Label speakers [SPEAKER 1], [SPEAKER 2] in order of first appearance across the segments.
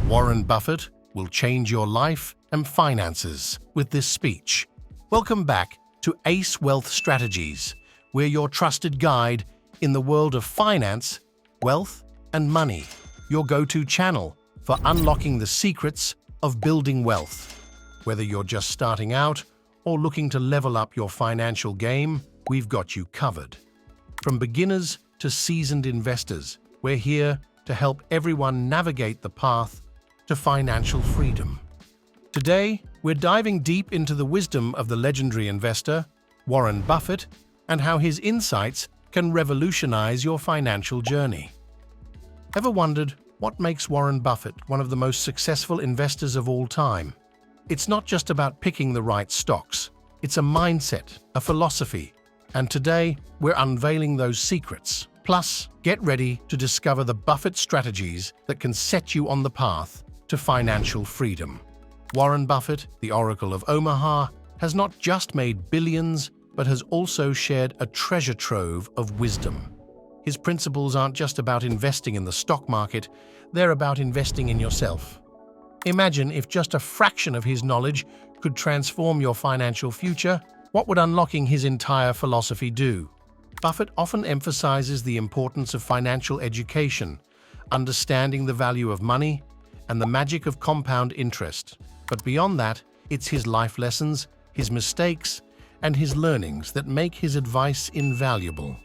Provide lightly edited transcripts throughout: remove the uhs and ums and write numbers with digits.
[SPEAKER 1] Warren Buffett will change your life and finances with this speech. Welcome back to Ace Wealth Strategies. We're your trusted guide in the world of finance, wealth, and money. Your go-to channel for unlocking the secrets of building wealth. Whether you're just starting out or looking to level up your financial game, we've got you covered. From beginners to seasoned investors, we're here to help everyone navigate the path to financial freedom. Today, we're diving deep into the wisdom of the legendary investor, Warren Buffett, and how his insights can revolutionize your financial journey. Ever wondered what makes Warren Buffett one of the most successful investors of all time? It's not just about picking the right stocks. It's a mindset, a philosophy, and today we're unveiling those secrets. Plus, get ready to discover the Buffett strategies that can set you on the path to financial freedom. Warren Buffett, the Oracle of Omaha, has not just made billions, but has also shared a treasure trove of wisdom. His principles aren't just about investing in the stock market, they're about investing in yourself. Imagine if just a fraction of his knowledge could transform your financial future. What would unlocking his entire philosophy do? Buffett often emphasizes the importance of financial education, understanding the value of money, and the magic of compound interest. But beyond that, it's his life lessons, his mistakes, and his learnings that make his advice invaluable.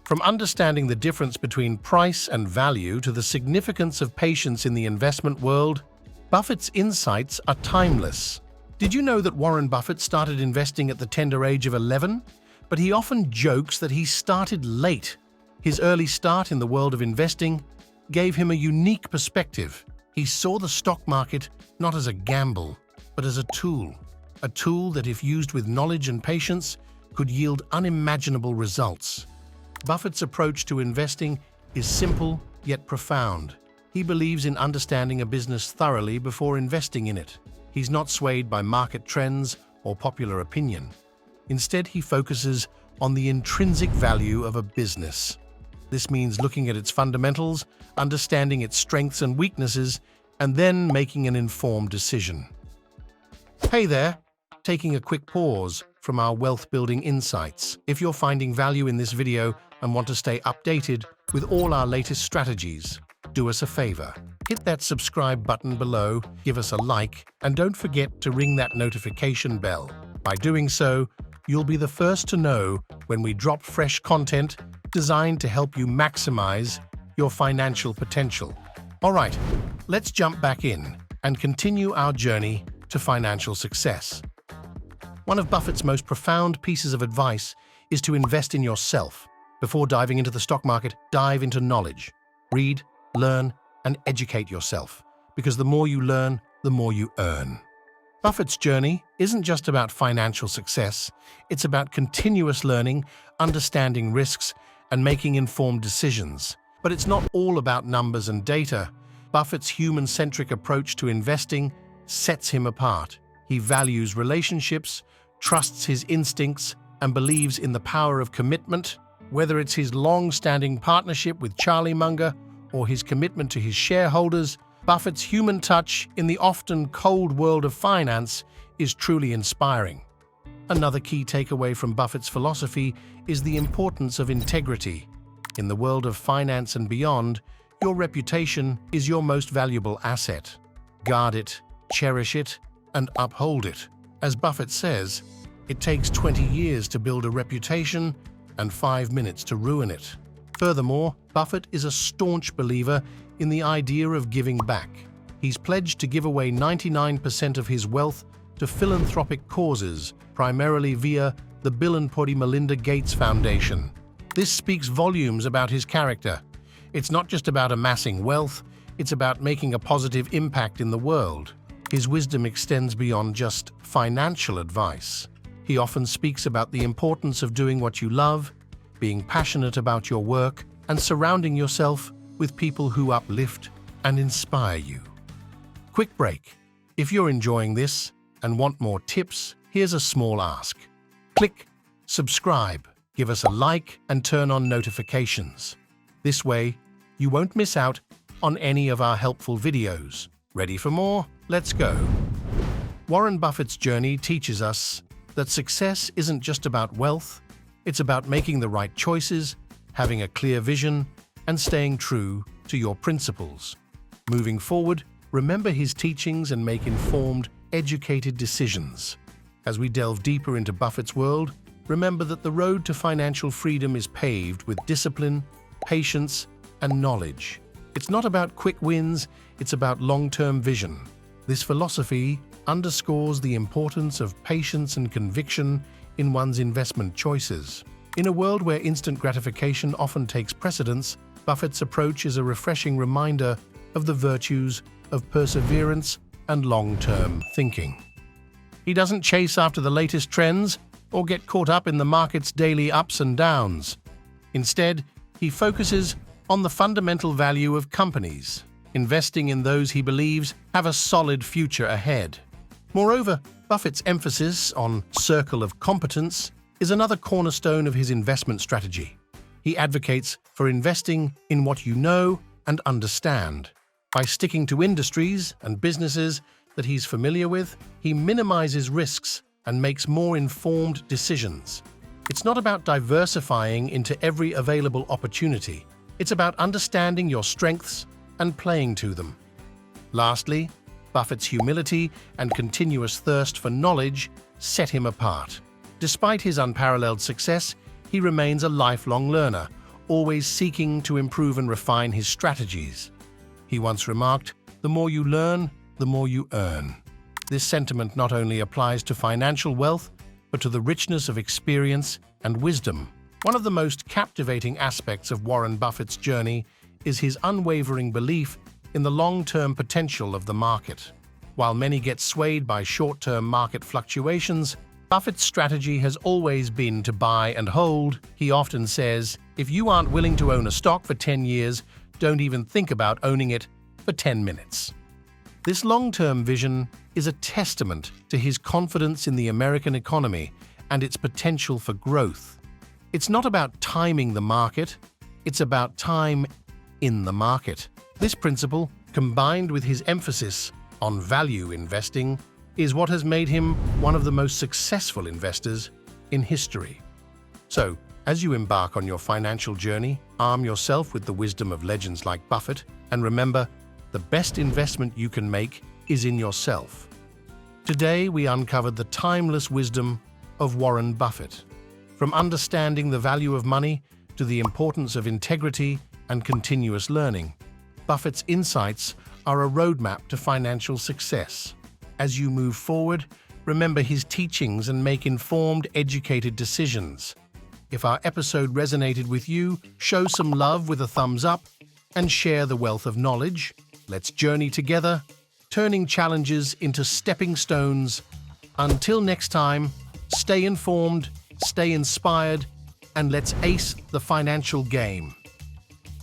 [SPEAKER 1] From understanding the difference between price and value to the significance of patience in the investment world, Buffett's insights are timeless. Did you know that Warren Buffett started investing at the tender age of 11? But he often jokes that he started late. His early start in the world of investing gave him a unique perspective. He saw the stock market not as a gamble, but as a tool that if used with knowledge and patience could yield unimaginable results. Buffett's approach to investing is simple yet profound. He believes in understanding a business thoroughly before investing in it. He's not swayed by market trends or popular opinion. Instead, he focuses on the intrinsic value of a business. This means looking at its fundamentals, understanding its strengths and weaknesses, and then making an informed decision. Hey there, taking a quick pause from our wealth-building insights. If you're finding value in this video and want to stay updated with all our latest strategies, do us a favor. Hit that subscribe button below, give us a like, and don't forget to ring that notification bell. By doing so, you'll be the first to know when we drop fresh content designed to help you maximize your financial potential. All right, let's jump back in and continue our journey to financial success. One of Buffett's most profound pieces of advice is to invest in yourself. Before diving into the stock market, dive into knowledge. Read, learn, and educate yourself, because the more you learn, the more you earn. Buffett's journey isn't just about financial success, it's about continuous learning, understanding risks, and making informed decisions. But it's not all about numbers and data. Buffett's human-centric approach to investing sets him apart. He values relationships, trusts his instincts, and believes in the power of commitment. Whether it's his long-standing partnership with Charlie Munger or his commitment to his shareholders, Buffett's human touch in the often cold world of finance is truly inspiring. Another key takeaway from Buffett's philosophy is the importance of integrity. In the world of finance and beyond, your reputation is your most valuable asset. Guard it, cherish it, and uphold it. As Buffett says, it takes 20 years to build a reputation and 5 minutes to ruin it. Furthermore, Buffett is a staunch believer in the idea of giving back. He's pledged to give away 99% of his wealth to philanthropic causes, primarily via the Bill and Melinda Gates Foundation. This speaks volumes about his character. It's not just about amassing wealth, it's about making a positive impact in the world. His wisdom extends beyond just financial advice. He often speaks about the importance of doing what you love, being passionate about your work, and surrounding yourself with people who uplift and inspire you. Quick break. If you're enjoying this and want more tips, here's a small ask. Click subscribe, give us a like, and turn on notifications. This way, you won't miss out on any of our helpful videos. Ready for more? Let's go. Warren Buffett's journey teaches us that success isn't just about wealth, it's about making the right choices, having a clear vision, and staying true to your principles. Moving forward, remember his teachings and make informed, educated decisions. As we delve deeper into Buffett's world, remember that the road to financial freedom is paved with discipline, patience, and knowledge. It's not about quick wins, it's about long-term vision. This philosophy underscores the importance of patience and conviction in one's investment choices. In a world where instant gratification often takes precedence, Buffett's approach is a refreshing reminder of the virtues of perseverance and long-term thinking. He doesn't chase after the latest trends or get caught up in the market's daily ups and downs. Instead, he focuses on the fundamental value of companies, investing in those he believes have a solid future ahead. Moreover, Buffett's emphasis on circle of competence is another cornerstone of his investment strategy. He advocates for investing in what you know and understand. By sticking to industries and businesses that he's familiar with, he minimizes risks and makes more informed decisions. It's not about diversifying into every available opportunity. It's about understanding your strengths and playing to them. Lastly, Buffett's humility and continuous thirst for knowledge set him apart. Despite his unparalleled success, he remains a lifelong learner, always seeking to improve and refine his strategies. He once remarked, "The more you learn, the more you earn." This sentiment not only applies to financial wealth, but to the richness of experience and wisdom. One of the most captivating aspects of Warren Buffett's journey is his unwavering belief in the long-term potential of the market. While many get swayed by short-term market fluctuations, Buffett's strategy has always been to buy and hold. He often says, "If you aren't willing to own a stock for 10 years, don't even think about owning it for 10 minutes." This long-term vision is a testament to his confidence in the American economy and its potential for growth. It's not about timing the market, it's about time in the market. This principle, combined with his emphasis on value investing, is what has made him one of the most successful investors in history. So, as you embark on your financial journey, arm yourself with the wisdom of legends like Buffett, and remember, the best investment you can make is in yourself. Today, we uncovered the timeless wisdom of Warren Buffett. From understanding the value of money to the importance of integrity and continuous learning, Buffett's insights are a roadmap to financial success. As you move forward, remember his teachings and make informed, educated decisions. If our episode resonated with you, show some love with a thumbs up and share the wealth of knowledge. Let's journey together, turning challenges into stepping stones. Until next time, stay informed, stay inspired, and let's ace the financial game.